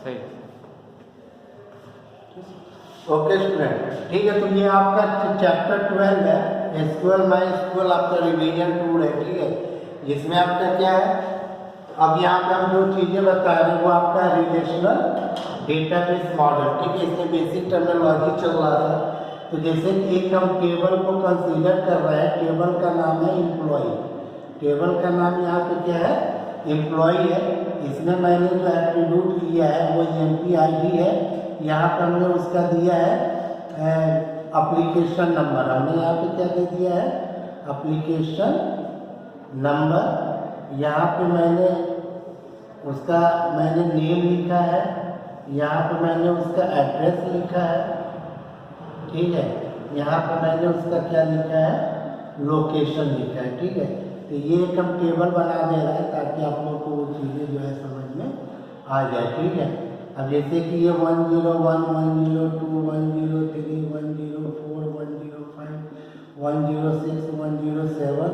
सही। Okay student, ठीक है। तो ये आपका चैप्टर 12 है, एसक्यूएल माई एसक्यूएल आपका रिवीजन टूर है, ठीक है। जिसमें आपका क्या है, अब यहाँ पे हम जो चीज़ें बता रहे हैं वो आपका रिलेशनल डेटाबेस मॉडल, ठीक है। इसमें बेसिक टर्मिनोलॉजी चल रहा था। तो जैसे कि एक हम टेबल को कंसीडर कर रहे हैं, टेबल का नाम है एम्प्लॉय। टेबल का नाम यहाँ पे क्या है, एम्प्लॉय है। इसमें मैंने जो एट्रीब्यूट लिया है वो एमपी-आईडी है। यहाँ पर हमने उसका दिया है एप्लीकेशन नंबर, हमने यहाँ पे क्या दे दिया है, एप्लीकेशन नंबर। यहाँ पे मैंने उसका नेम लिखा है, यहाँ पे मैंने उसका एड्रेस लिखा है, ठीक है। यहाँ पे मैंने उसका क्या लिखा है, लोकेशन लिखा है, ठीक है। तो ये एक हम टेबल बना दे रहे हैं ताकि आप लोग को वो चीज़ें जो है समझ में आ जाए, ठीक है। अब जैसे कि ये 101, 102, 103, 104, 105, 106, 107,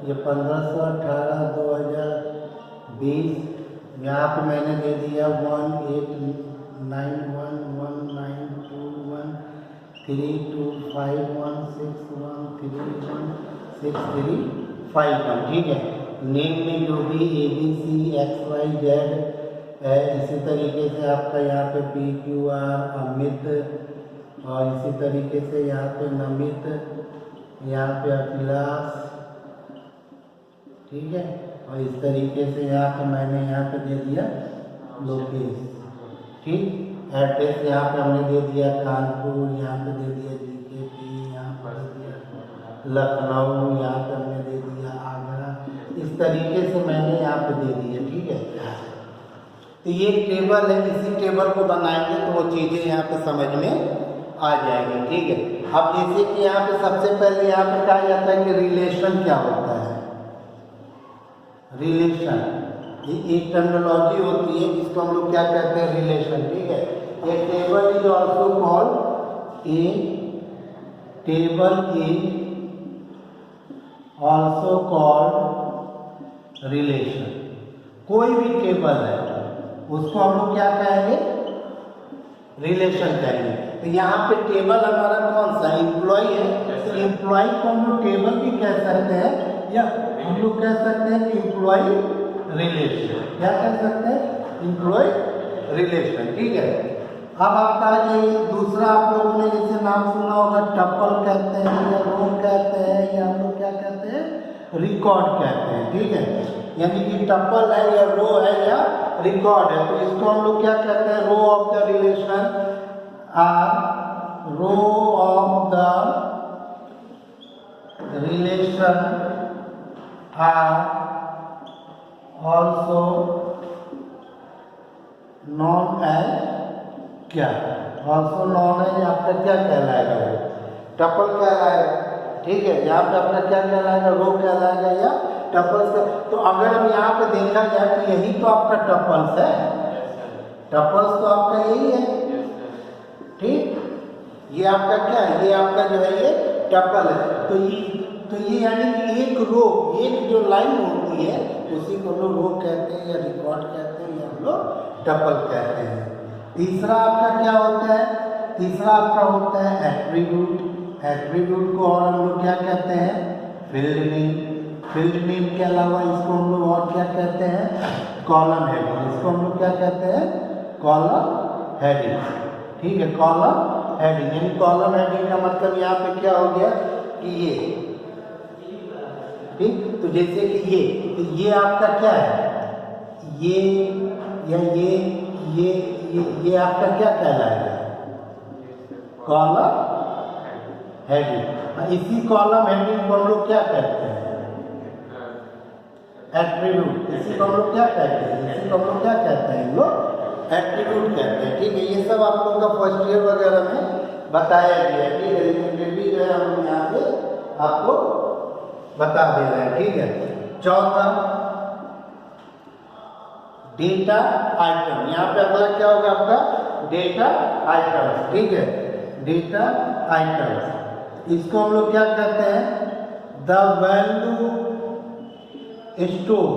ये 1518, 2020। यहाँ पे मैंने दे दिया 189112161351, ठीक है। नेम में जो भी ABCXYZ है, इसी तरीके से आपका यहाँ पे PQR अमित, और इसी तरीके से यहाँ पे नमित, यहाँ पे अभिलाष, ठीक है। और इस तरीके से यहाँ पे मैंने यहाँ पे दे दिया लोकेश, ठीक। एड्रेस यहाँ पे हमने दे दिया कानपुर, यहाँ पे दे दिया GKP, यहाँ पर दे दिया लखनऊ, यहाँ पे हमने दे दिया आगरा। इस तरीके से मैंने यहाँ पे दे दिया, ठीक है। तो ये टेबल है, इसी टेबल को बनाएंगे तो वो चीज़ें यहाँ पे समझ में आ जाएंगी, ठीक है। अब जैसे कि यहाँ पे सबसे पहले यहाँ पे कहा जाता है कि रिलेशन क्या होता है। रिलेशन ये एक टर्मिनोलॉजी होती है जिसको हम लोग क्या कहते हैं, रिलेशन, ठीक है। A table is also called, a table is also called relation. कोई भी टेबल है उसको हम लोग क्या कहेंगे, रिलेशन कहेंगे। तो यहाँ पे टेबल हमारा कौन सा, एम्प्लॉय है। तो एम्प्लॉय को हम लोग टेबल भी कह सकते हैं, या हम लोग कह सकते हैं कि एम्प्लॉय रिलेशन। क्या कह सकते हैं, एम्प्लॉय रिलेशन, ठीक है। अब आपका ये दूसरा आप लोगों ने जैसे नाम सुना होगा, टपल कहते हैं या रो कहते हैं, या हम लोग क्या कहते हैं, रिकॉर्ड कहते हैं, ठीक है। यानी कि टपल है या रो है या रिकॉर्ड है, तो इसको हम लोग क्या कहते हैं, row of the relation are, row of the relation are also known as क्या, ऑल्सो नॉन एज आपका क्या कहलाएगा, वो टपल कहलाएगा, ठीक है। यहाँ पे आपका क्या कहलाएगा, रो कहलाएगा या टपल्स का। तो अगर हम यहाँ पे देखा जाए तो यही तो आपका टपल्स है, टपल्स तो आपका यही है, ठीक। ये आपका क्या है, ये आपका जो है ये टपल है। तो ये यानी कि एक रो, एक जो लाइन होती है उसी को लोग रो कहते हैं या रिकॉर्ड कहते हैं या हम लोग टपल कहते हैं। तीसरा आपका क्या होता है, तीसरा आपका होता है एट्रीब्यूट। एट्रीब्यूट को और हम लोग क्या कहते हैं, फील्ड नेम। फील्ड नेम के अलावा इसको हम लोग और क्या कहते हैं, कॉलम हेडिंग। इसको हम लोग क्या कहते हैं, कॉलम हेडिंग, ठीक है। कॉलम हेडिंग यानी कॉलम हेडिंग का मतलब यहाँ पे क्या हो गया कि ये, ठीक। तो जैसे कि तो ये आपका क्या है, ये या ये आपका क्या कहलाएगा, कॉलम हेडिंग। इसी कॉलम हेडिंग को हम लोग क्या कहते हैं, एट्रीब्यूट। इसी को हम लोग क्या कहते हैं, इसी को हम लोग क्या कहते हैं, हम लोग एट्रीब्यूट कहते हैं, ठीक है। ये सब आप लोगों का फर्स्ट ईयर वगैरह में बताया गया है, ठीक है। लेकिन फिर भी जो है हम यहाँ पे आपको बता दे रहे हैं, ठीक है। चौथा डेटा आइटम, यहाँ पे अगला क्या होगा आपका, डेटा आइटम, ठीक है। डेटा आइटम इसको हम लोग क्या कहते हैं, the value store.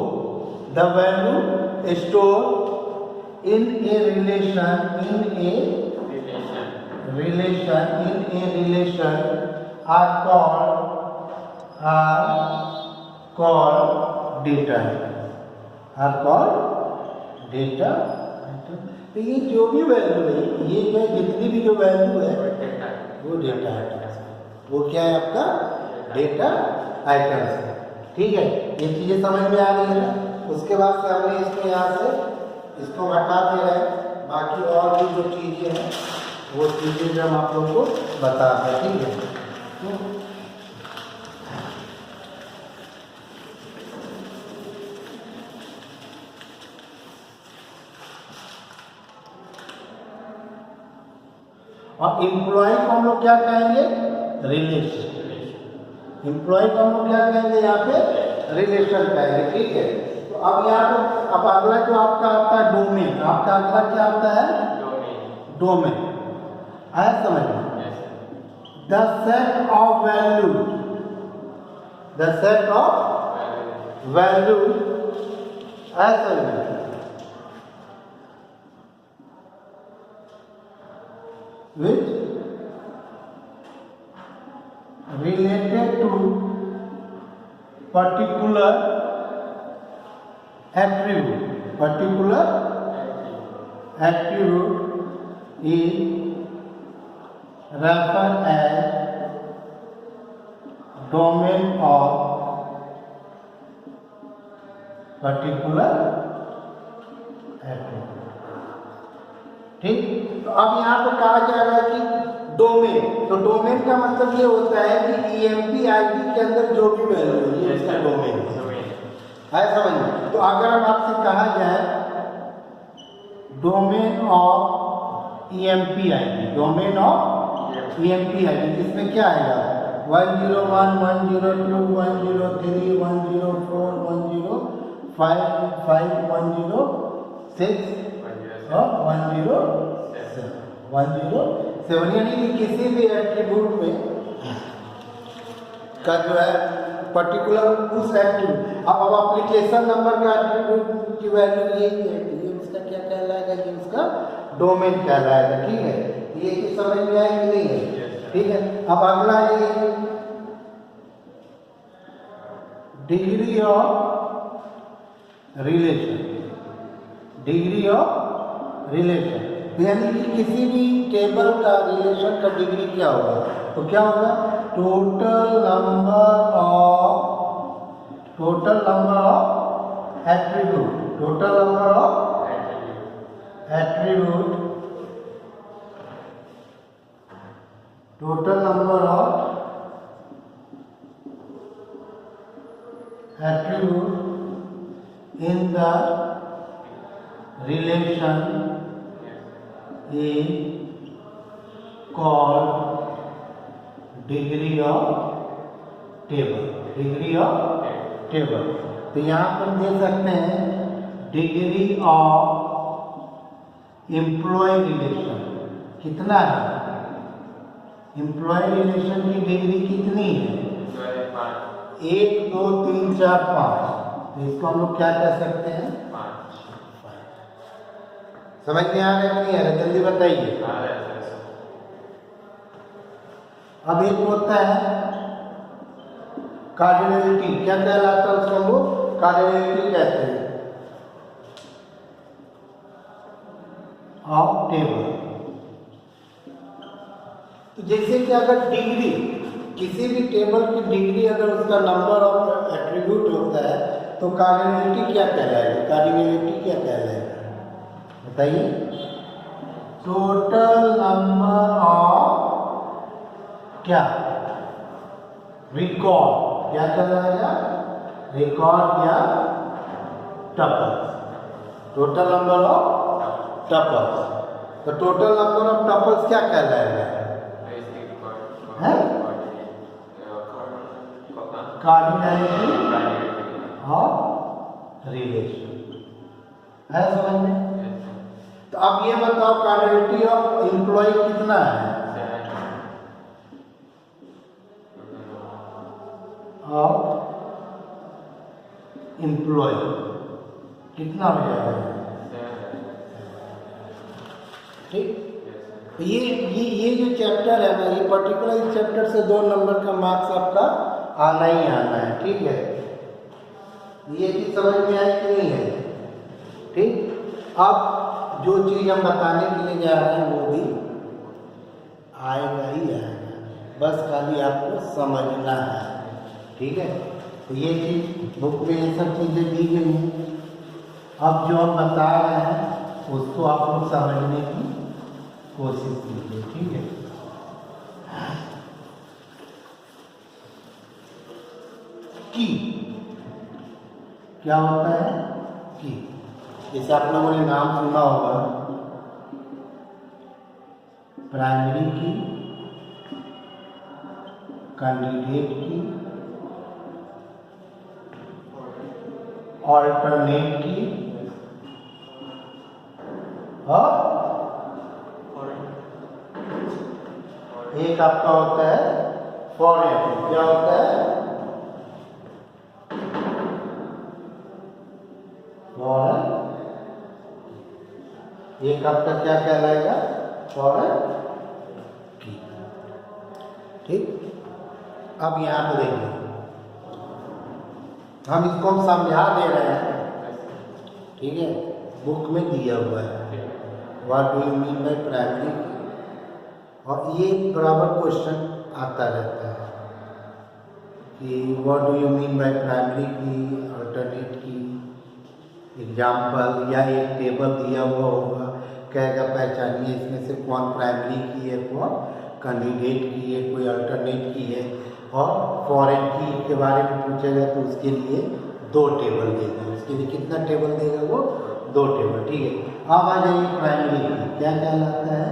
The value store in a relation are called data item। तो ये जो भी वैल्यू है, ये जो जितनी भी जो वैल्यू है वो डेटा आइटम्स है। वो क्या है आपका डेटा आइटम्स है। ठीक है, ये चीजें समझ में आ रही है ना। उसके बाद से हमने इसको यहाँ से इसको हटा दे रहे हैं, बाकी और भी जो चीजें हैं वो चीजें जो हम आप लोग को बता रहे हैं। ठीक है, और एम्प्लॉय को हम लोग क्या कहेंगे, रिलेशन। एम्प्लॉय को हम लोग क्या कहेंगे, यहाँ पे रिलेशन कहेंगे। ठीक है, तो अब यहाँ पे अब अगला जो आपका आता है डोमेन। आपका अगला क्या आता है, डोमेन। आया समझ में? द सेट ऑफ वैल्यू आया समझ में? which related to particular attribute is referred as domain of particular attribute। ठीक, तो अब यहाँ पे कहा जा रहा है कि डोमेन। तो डोमेन का मतलब ये होता है कि EMP IP के अंदर जो भी वैल्यू है ये इसका डोमेन है। समझ में? तो अगर हम आपसे कहा जाए डोमेन ऑफ EMP IP, इसमें क्या आएगा, 101 102 103 104 105 106 और 107 यानी कि किसी भी एट्रीब्यूट में का जो है पर्टिकुलर उस एट्रीब्यूट। अब एप्लीकेशन नंबर का एट्रीब्यूट की वैल्यू यही है, ये उसका क्या कहलाएगा, ये उसका डोमेन कहलाएगा। ठीक है, ये चीज समझ में आएगी नहीं है? ठीक है, अब अगला ये डिग्री ऑफ रिलेशन यानी कि किसी भी टेबल का रिलेशन का डिग्री क्या होगा, तो क्या होगा, total number of attribute in the relation is called degree of table। तो यहाँ पर दे सकते हैं डिग्री ऑफ एम्प्लॉय रिलेशन कितना है, एम्प्लॉय रिलेशन की डिग्री कितनी है, 1 2 3 4 5। तो इसको हम लोग क्या कह सकते हैं, 5। समझ में आ रहा है नहीं आ रहा, जल्दी बताइए। अब एक होता है कार्डिनलिटी, क्या कहलाता है उसको, हम लोग कार्डिनलिटी कहते हैं ऑफ टेबल। तो जैसे कि अगर डिग्री, किसी भी टेबल की डिग्री अगर उसका नंबर ऑफ एट्रीब्यूट होता है तो कार्डिनलिटी क्या कहलाएगा, बताइए। टोटल नंबर ऑफ क्या, रिकॉर्ड, क्या कहलाएगा, रिकॉर्ड या tuples. Total number of tuples, तो टोटल नंबर ऑफ टपल्स क्या कहलाएगा, कार्डिनलिटी ऑफ रिलेशन है, समझ में? तो अब ये बताओ कार्डिनलिटी ऑफ एम्प्लॉय कितना है, ऑफ एम्प्लॉय कितना हो जाएगा, ठीक। तो ये जो चैप्टर है ना, ये पर्टिकुलर इस चैप्टर से 2 नंबर का मार्क्स आपका आना ही आना है। ठीक है, ये चीज समझ में आई कि नहीं है? ठीक। अब जो चीज हम बताने के लिए जा रहे हैं वो भी आएगा ही आएगा, बस खाली आपको समझना है। ठीक है, तो ये चीज बुक में ये सब चीजें दी गई हैं। अब जो हम बता रहे हैं उसको आप लोग समझने की कोशिश कीजिए। ठीक है, की क्या होता है? की जैसे आप लोगों ने नाम सुना होगा, प्राइमरी की, कैंडिडेट की, ऑल्टरनेट की और एक आपका होता है फॉरेन। क्या होता है? फॉरेन। एक आपका क्या कहलाएगा? फॉरेन की। ठीक। अब यहां पे देखिए, हम इसको हम समझा दे रहे हैं। ठीक है, बुक में दिया हुआ है what do you mean by primary, और ये बराबर क्वेश्चन आता रहता है कि what do you mean by primary की, अल्टरनेट की, एग्जाम्पल, या एक टेबल दिया हुआ होगा, कहेगा पहचानिए इसमें से कौन प्राइमरी की है, कौन कैंडिडेट की है, कोई अल्टरनेट की है, और फॉरेन की के बारे में पूछेगा तो उसके लिए 2 टेबल देगा। उसके लिए कितना टेबल देगा? वो 2 टेबल। ठीक है, अब आ जाइए प्राइमरी की। क्या कहलाता है?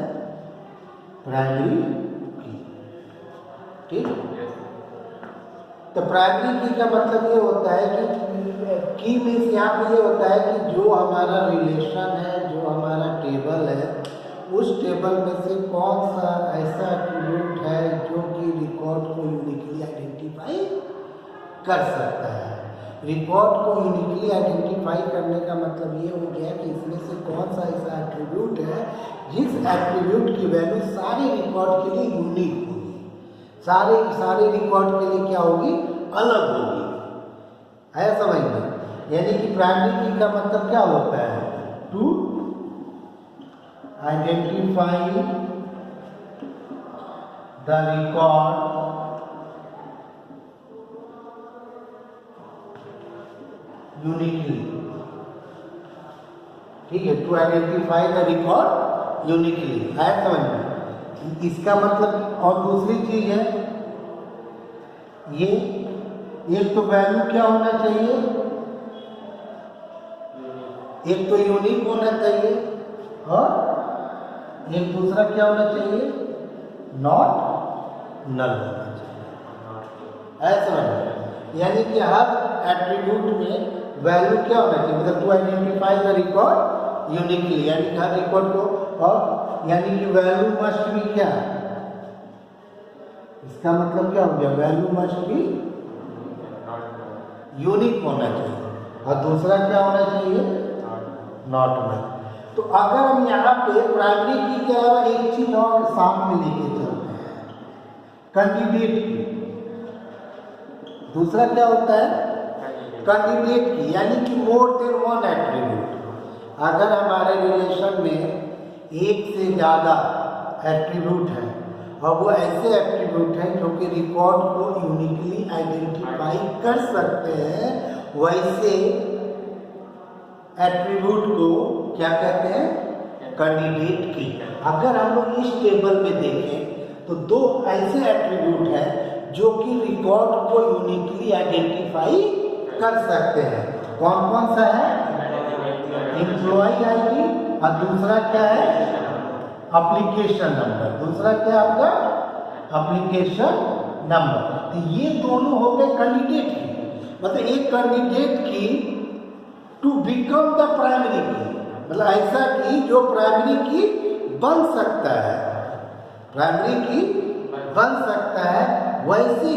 प्राइमरी की। ठीक। तो प्राइमरी की का मतलब ये होता है कि मीन्स यहाँ पे ये होता है कि जो हमारा रिलेशन है, जो हमारा टेबल है, उस टेबल में से कौन सा ऐसा एट्रीब्यूट है जो कि रिकॉर्ड को यूनिकली आइडेंटिफाई कर सकता है। रिकॉर्ड को यूनिकली आइडेंटिफाई करने का मतलब ये हो गया कि इसमें से कौन सा ऐसा एट्रीब्यूट है जिस एट्रीब्यूट की वैल्यू सारे रिकॉर्ड के लिए यूनिक होगी, सारे रिकॉर्ड के लिए क्या होगी? अलग होगी। है समझ में? यानी कि प्राइमरी की का मतलब क्या होता है? To identify the record uniquely. ठीक है, to identify the record uniquely. है समझ में? इसका मतलब, और दूसरी चीज है ये, एक तो वैल्यू क्या होना चाहिए? एक तो यूनिक होना चाहिए, और एक दूसरा क्या होना चाहिए? नॉट नल होना चाहिए। ऐसा समझ, यानी कि हर एट्रीब्यूट में वैल्यू क्या होना चाहिए? मतलब to identify the record uniquely, यानी कि हर रिकॉर्ड को, और यानी कि वैल्यू मस्ट बी क्या? इसका मतलब क्या हो गया? वैल्यू मस्ट बी यूनिक होना चाहिए, और दूसरा क्या होना चाहिए? Not null. तो अगर हम यहाँ पे प्राइमरी की के अलावा एक चीज और साथ में लेके चलते हैं, कैंडिडेट की। दूसरा क्या होता है? कैंडिडेट की, यानी कि मोर देन वन एट्रीब्यूट। अगर हमारे रिलेशन में एक से ज़्यादा एट्रीब्यूट है, और वो ऐसे एट्रीब्यूट हैं जो कि रिकॉर्ड को यूनिकली आइडेंटिफाई कर सकते हैं, वैसे एट्रीब्यूट को क्या कहते हैं? कैंडिडेट की। अगर हम लोग इस टेबल में देखें तो 2 ऐसे एट्रीब्यूट हैं जो कि रिकॉर्ड को यूनिकली आइडेंटिफाई कर सकते हैं। कौन कौन सा है? एम्प्लॉय आईडी, और दूसरा क्या है? Application number. दूसरा क्या आपका? Application number. तो ये दोनों हो गए कैंडिडेट की। मतलब एक कैंडिडेट की टू बिकम द प्राइमरी की, मतलब ऐसा की जो प्राइमरी की बन सकता है, प्राइमरी की बन सकता है, वैसे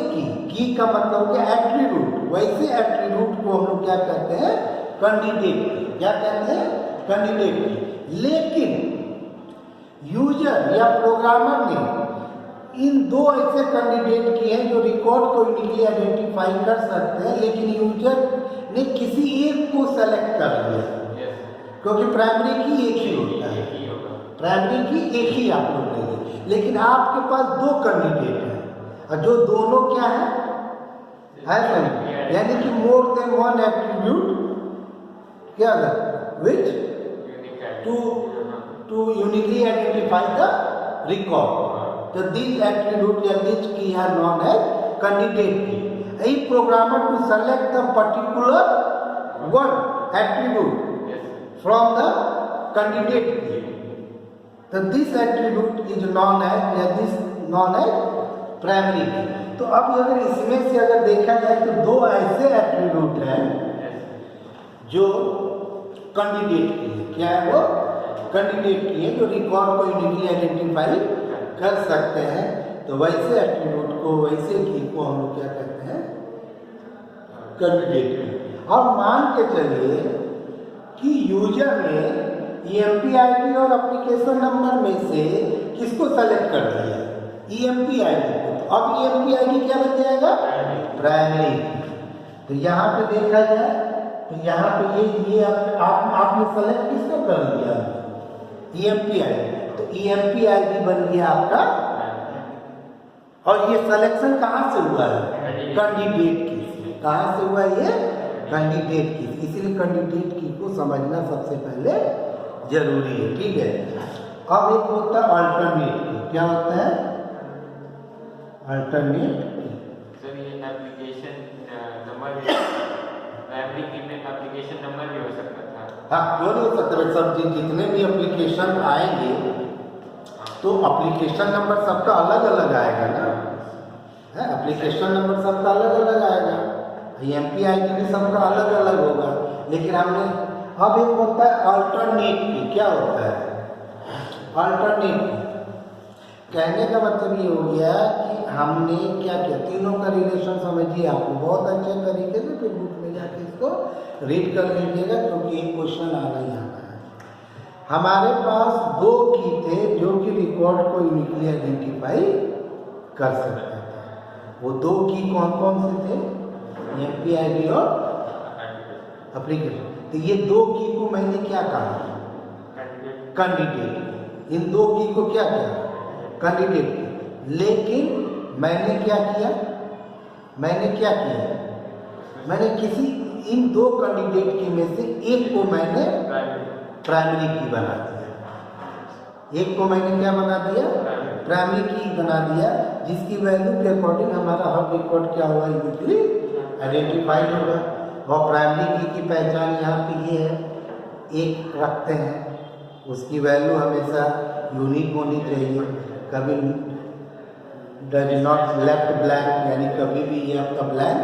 की का मतलब हो गया एट्रीब्यूट। वैसे एट्रीब्यूट को हम लोग क्या कहते हैं? कैंडिडेट। क्या कहते हैं? कैंडिडेट। लेकिन यूजर या प्रोग्रामर ने इन दो ऐसे कैंडिडेट किए हैं जो रिकॉर्ड को यूनिकली आइडेंटिफाई कर सकते हैं, लेकिन यूजर ने किसी एक को सेलेक्ट कर लिया, क्योंकि प्राइमरी की एक ही होता है, प्राइमरी की एक ही आप लोग लेंगे, लेकिन आपके पास दो कैंडिडेट हैं और जो दोनों क्या है नहीं, यानी कि मोर देन वन एट्रीब्यूट क्या है which to uniquely identify the record. तो दिस एट्रीब्यूट या this key are known as candidate key. A programmer to select the particular one attribute from the candidate key. So this attribute is known as या this known as primary key. तो अब अगर इसमें से अगर देखा जाए तो दो ऐसे एट्रीब्यूट हैं जो कैंडिडेट की है, क्या है वो कैंडिडेट की है, जो रिकॉर्ड को यूनिकली आइडेंटिफाई कर सकते हैं। तो वैसे एट्रीब्यूट को, वैसे की को हम लोग क्या कहते हैं कैंडिडेट की। और मान के चलिए कि यूजर ने EMP ID और एप्लीकेशन नंबर में से किसको सेलेक्ट कर दिया, EMP ID को। तो अब EMP ID क्या बन जाएगा प्राइमरी। तो यहाँ पे देखा जाए तो यहाँ पे ये आपने सेलेक्ट किसको कर दिया EMP ID, तो EMP ID बन गया आपका। और ये सिलेक्शन कहाँ से हुआ है कैंडिडेट की, कहाँ से हुआ ये कैंडिडेट की, इसीलिए कैंडिडेट की को समझना सबसे पहले जरूरी है, ठीक है। अब एक होता है अल्टरनेट की, क्या होता है अल्टरनेट की। सर ये एप्लीकेशन नंबर प्राइमरी की में एप्लीकेशन नंबर भी हो सकता था। हाँ क्यों नहीं हो सकता, सब जितने भी एप्लीकेशन आएंगे तो एप्लीकेशन नंबर सबका अलग अलग आएगा ना, है एप्लीकेशन नंबर सबका अलग अलग आएगा, EMP ID भी सबका अलग अलग होगा। लेकिन हमने अब एक होता है अल्टरनेट की, क्या होता है अल्टरनेट की। कहने का मतलब ये हो गया कि हमने क्या किया, तीनों का रिलेशन समझिए आपको बहुत अच्छे तरीके से, फिर बुक में जाके इसको रीड कर लीजिएगा क्योंकि एक क्वेश्चन आना ही आना है। हमारे पास दो की थे जो कि रिकॉर्ड को यूनिकली आइडेंटिफाई कर सकते थे। वो दो की कौन कौन से थे, EMP ID और एप्लीकेशन। तो ये दो की को मैंने क्या कहा कैंडिडेट, इन दो की को क्या किया कैंडिडेट। लेकिन मैंने क्या किया, मैंने किसी इन दो कैंडिडेट की में से एक को मैंने प्राइमरी की बना दिया, एक को मैंने क्या बना दिया प्राइमरी की बना दिया, जिसकी वैल्यू के अकॉर्डिंग हमारा हर रिकॉर्ड क्या होगा यूनिकली आइडेंटिफाइड होगा। और प्राइमरी की पहचान यहाँ पे ये है, एक रखते हैं, उसकी वैल्यू हमेशा यूनिक होनी चाहिए, कभी डज नॉट लेफ्ट ब्लैंक, यानी कभी भी ये आपका ब्लैंक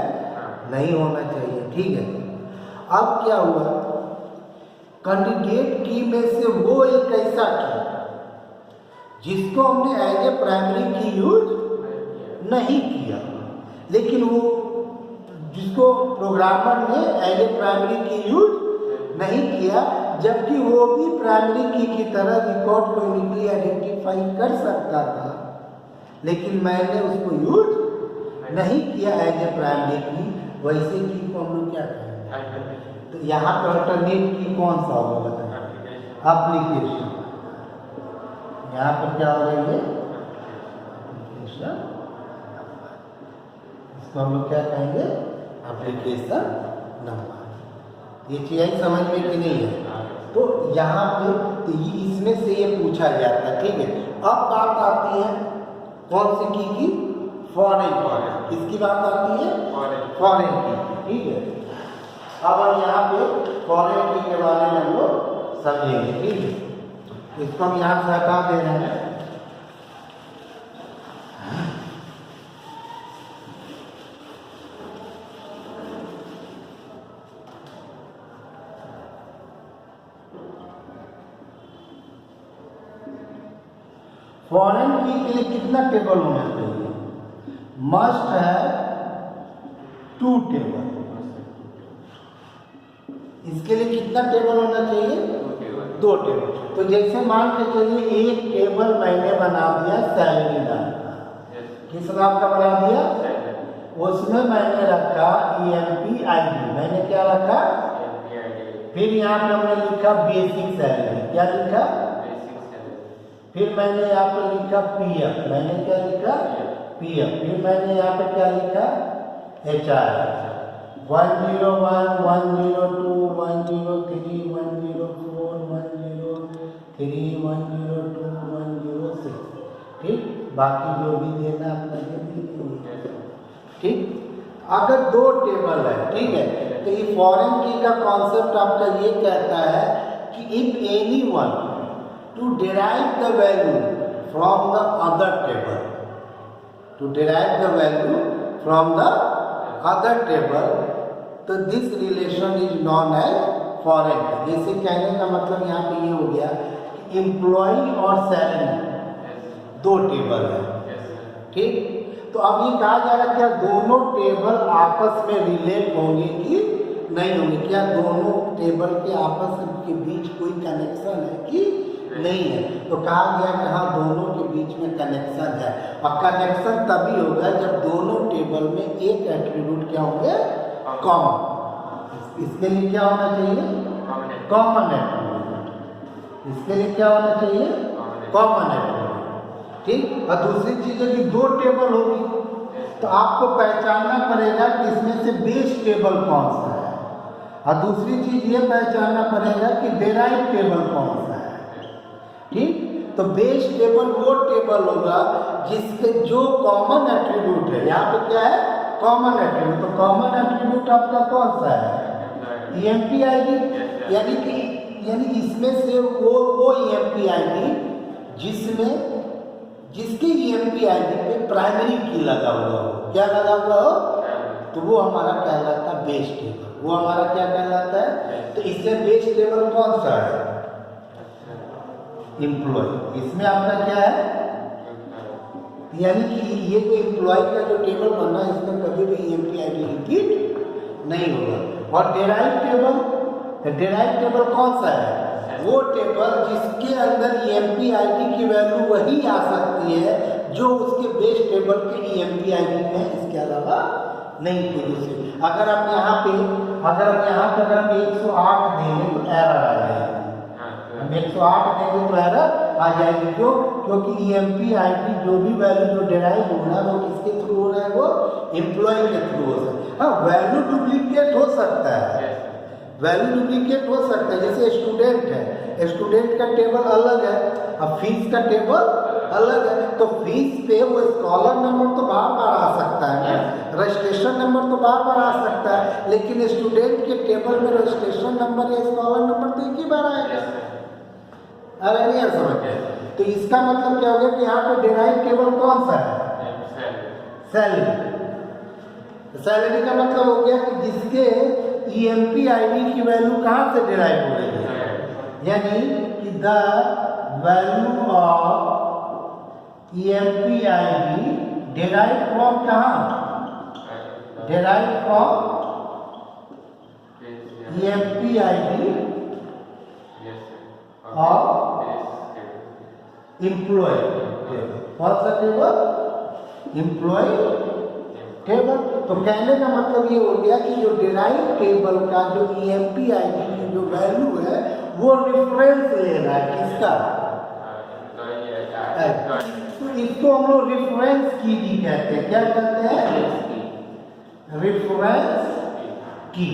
नहीं होना चाहिए, ठीक है। अब क्या हुआ, कैंडिडेट की में से वो एक ऐसा की जिसको हमने एज ए प्राइमरी की यूज नहीं किया, लेकिन वो जिसको प्रोग्रामर ने एज ए प्राइमरी की यूज नहीं किया, जबकि वो भी प्राइमरी की तरह रिकॉर्ड को यूनिकली आइडेंटिफाई कर सकता था, लेकिन मैंने उसको यूज नहीं किया एज ए प्राइमरी की। वैसे की को हम लोग क्या करेंगे, तो यहाँ पर अल्टरनेट की कौन सा होगा बताएं, एप्लीकेशन। यहाँ पर क्या हो रही है एप्लीकेशन, इसको हम लोग क्या कहेंगे एप्लीकेशन नंबर। ये चीज़ समझ में कि नहीं है, तो यहाँ पे तो इसमें से ये पूछा जाता है, ठीक है। अब बात आती है कौन सी की फॉरेन की, किसकी बात आती है फॉरेन की, ठीक है। अब हम यहाँ पे फॉरेन की के बारे में हम लोग समझेंगे, ठीक है। इसको हम यहाँ से हटा दे रहे हैं। फॉरेन की के लिए कितना टेबल होना चाहिए, मस्ट है 2 टेबल। इसके लिए कितना टेबल होना चाहिए 2 टेबल। तो जैसे मान के चलिए एक टेबल मैंने बना दिया सैलरी नाम का, किस नाम का बना दिया, उसमें मैंने रखा EMPID, मैंने क्या रखा, फिर यहाँ पे हमने लिखा बेसिक सैलरी, क्या लिखा, फिर मैंने यहाँ पे लिखा PF, मैंने क्या लिखा, PF, फिर मैंने यहाँ पे क्या लिखा, HR, 101, 102, 103, 104, 103, 102, 106, ठीक, बाकी जो भी देना अपना दे दीजिए, ठीक। अगर 2 टेबल है, ठीक है, तो ये फॉरेन की का कॉन्सेप्ट आपका ये कहता है कि if anyone to derive the value from the other table, to derive the value from the other table, तो this relation is known as foreign. जैसे कहने का मतलब यहाँ पे ये हो गया कि एम्प्लॉय और सैलरी 2 टेबल है, ठीक। तो अब ये कहा जा रहा है क्या दोनों टेबल आपस में रिलेट होंगे कि नहीं होंगे, क्या दोनों टेबल के आपस के बीच कोई कनेक्शन है कि नहीं है। तो कहा गया कि हाँ दोनों के बीच में कनेक्शन है, और कनेक्शन तभी होगा जब दोनों टेबल में एक एट्रीब्यूट क्या होंगे, कॉमन। इसके लिए क्या होना चाहिए, कॉमन एट्रीब्यूट, इसके लिए क्या होना चाहिए, कॉमन एट्रीब्यूट, ठीक। और दूसरी चीज है कि 2 टेबल होगी, तो आपको पहचानना पड़ेगा कि इसमें से बेस टेबल कौन सा है, और दूसरी चीज ये पहचानना पड़ेगा कि डेराइव टेबल कौन सा है, ठीक। तो बेस टेबल वो टेबल होगा जिसके जो कॉमन एट्रीब्यूट है, यहाँ पे क्या है, कॉमन एट्रीब्यूट, तो कॉमन एट्रीब्यूट आपका कौन सा है, EMPID, यानी इसमें से वो EMPID जिसके EMPID पे प्राइमरी की लगा हुआ हो, क्या लगा हुआ हो, तो वो हमारा कहलाता है बेस टेबल, वो हमारा क्या कहलाता है। तो इसमें बेस टेबल कौन सा है, एम्प्लॉय, इसमें आपका क्या है, यानी कि ये जो एम्प्लॉय का जो टेबल बनना है इसमें कभी भी EMPID रिपीट नहीं होगा। और डेराइव टेबल कौन सा है, वो टेबल जिसके अंदर EMPID की वैल्यू वही आ सकती है जो उसके बेस टेबल के EMPID में है, इसके अलावा नहीं कोई दूसरी। अगर आप यहाँ पे अगर हम 108 देंगे तो एरर आ जाएगी, हम 108 देंगे तो एरर आ जाएगी, क्यों, क्योंकि EMPID जो भी वैल्यू जो डिराइव होना है वो किसके थ्रू हो रहा है, वो एम्प्लॉय के थ्रू हो सकता है। हाँ, वैल्यू डुप्लीकेट हो सकता है, वैल्यू डुप्लीकेट हो सकता है, जैसे स्टूडेंट है, स्टूडेंट का टेबल अलग है और फीस का टेबल अलग है, तो फीस पे वो स्कॉलर नंबर तो बार बार आ सकता है ना, रजिस्ट्रेशन नंबर तो बार बार आ सकता है, लेकिन स्टूडेंट के टेबल में रजिस्ट्रेशन नंबर या स्कॉलर नंबर तो एक ही बार आएगा, अरे नहीं समझ। तो इसका मतलब क्या हो गया कि यहाँ पे डिराइव टेबल कौन सा है, सैलरी। सैलरी का मतलब हो गया कि जिसके EMPID की वैल्यू कहाँ से डिराइव हो रही है, यानी कि the value of EMPID derive from कहाँ, डिराइव फ्रॉम EMPID और एम्प्लॉय टेबल, कौन सा टेबल, एम्प्लॉय टेबल। तो कहने का मतलब ये हो गया कि जो डिराइव टेबल का जो EMPID की जो वैल्यू है वो रेफरेंस ले रहा है किसका, तो इसको हम लोग रेफरेंस की भी कहते हैं, क्या कहते हैं, रेफरेंस की,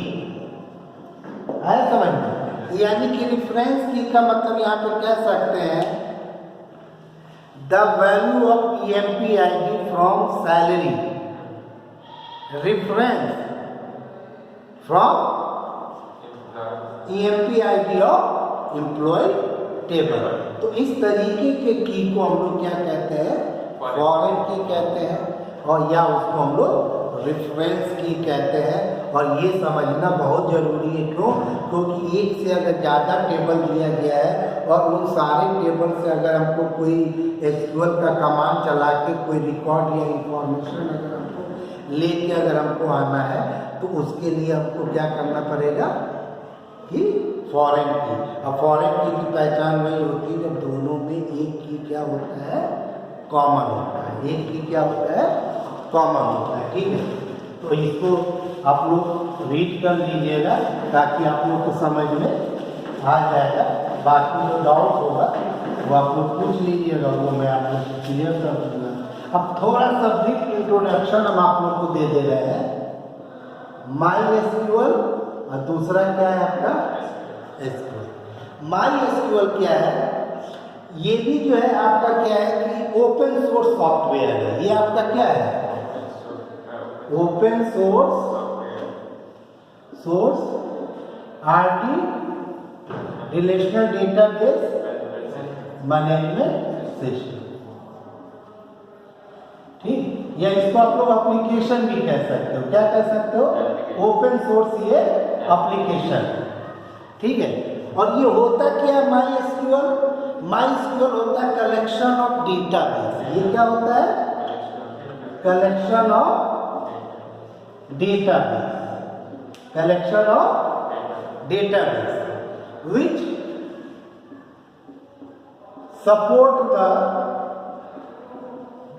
है समझ में। यानी कि रेफरेंस की का मतलब यहाँ पे कह सकते हैं the value of EMPID from salary reference from EMPID of employee table। तो इस तरीके के की को हम लोग क्या कहते हैं, फॉरेन की कहते हैं, और या उसको हम लोग रेफरेंस की कहते हैं। और ये समझना बहुत ज़रूरी है, क्यों, क्योंकि एक से अगर ज़्यादा टेबल दिया गया है और उन सारे टेबल से अगर हमको कोई SQL का कमांड चला के कोई रिकॉर्ड या इंफॉर्मेशन अगर हमको लेके अगर हमको आना है तो उसके लिए हमको क्या करना पड़ेगा कि फॉरेन की। अब फॉरेन की पहचान वही होती है जब दोनों में एक की क्या होता है, कॉमन होता है। एक की क्या होता है, कॉमन होता है। ठीक है, तो इसको आप लोग रीड कर लीजिएगा ताकि आप लोग को समझ में आ जाएगा। बाकी जो डाउट होगा वो आप लोग पूछ लीजिएगा, वो मैं आप लोग को क्लियर कर दूँगा। अब थोड़ा सा ब्रीफ इंट्रोडक्शन हम आप लोग को दे दे रहे हैं। माई एसक्यूएल और दूसरा क्या है आपका एसक्यूएल। माई एसक्यूएल क्या है, ये भी जो है आपका क्या है कि ओपन सोर्स सॉफ्टवेयर है। ये आपका क्या है, open source RT relational database management system. ठीक, या इसको आप लोग एप्लीकेशन भी कह सकते हो। क्या कह सकते हो, ओपन सोर्स ये एप्लीकेशन। ठीक है, और ये होता क्या है माई एसक्यूएल, माई एसक्यूएल होता है कलेक्शन ऑफ डेटाबेस। ये क्या होता है, collection of database, collection of database which support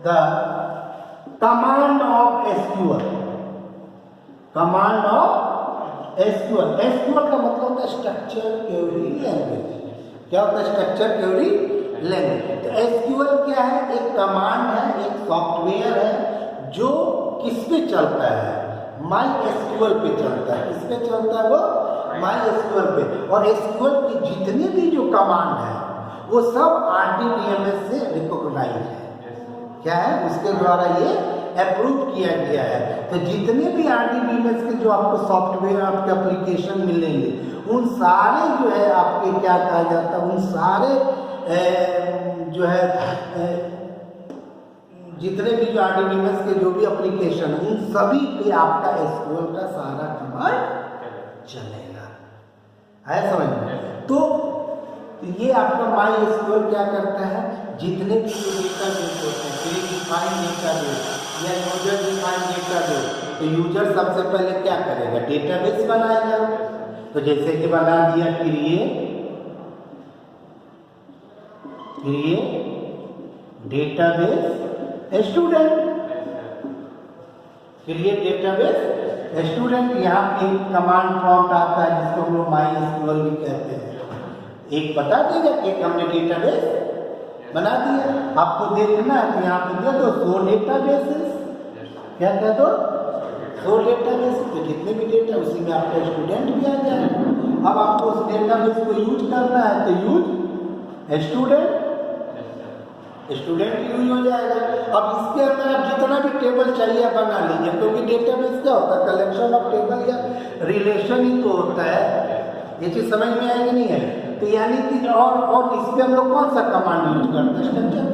the command of SQL, command of SQL। SQL का मतलब होता है स्ट्रक्चर क्वेरी लैंग्वेज। क्या होता है, स्ट्रक्चर क्वेरी लैंग्वेज। तो SQL क्या है, एक कमांड है, एक सॉफ्टवेयर है जो किस पे चलता है, माई एसक्यूएल पे चलता है। किस पे चलता है वो, माई एसक्यूएल पे। और एसक्यूएल की जितने भी जो कमांड है वो सब आरडीबीएमएस से रिकॉग्नाइज है। क्या है, उसके द्वारा ये अप्रूव किया गया है। तो जितने भी आरडीबीएमएस के जो आपको सॉफ्टवेयर, आपके एप्लीकेशन मिलेंगे, उन सारे जो है आपके क्या कहा जाता है, उन सारे जो है जितने भी जो आरडीबीएमएस के जो भी एप्लीकेशन है, उन सभी पे आपका एसक्यूएल का सारा कमांड चलेगा। है समझ में? तो ये आपका माई एसक्यूएल क्या करता है, जितने भी डेटाबेस होते हैं, प्री डिफाइंड डेटाबेस या यूजर डिफाइंड डेटाबेस, तो यूजर सबसे पहले क्या करेगा, डेटाबेस बनाएगा। तो जैसे कि बना दिया create database student, create database student. यहाँ पे कमांड प्रॉम्प्ट आता है जिसको हम लोग माई एसक्यूएल भी कहते हैं। एक बता देगा कि हमने डेटाबेस बना दिया। आपको देखना है तो यहाँ पे दे दो 100 डेटाबेसेस। क्या कह दो, 100 डेटाबेस। तो जितने भी डेटा उसी में आपका स्टूडेंट भी आ जाएगा। अब आपको उस डेटाबेस को यूज करना है तो यूज स्टूडेंट यूज हो जाएगा। अब इसके अंदर आप जितना भी टेबल चाहिए बना लीजिए, क्योंकि डेटाबेस क्या होता है, कलेक्शन ऑफ टेबल या रिलेशन ही तो होता है। ये चीज समझ में आएगी नहीं है, तो यानी कि और इस पे हम लोग कौन सा कमांड यूज करते हैं, स्ट्रक्चर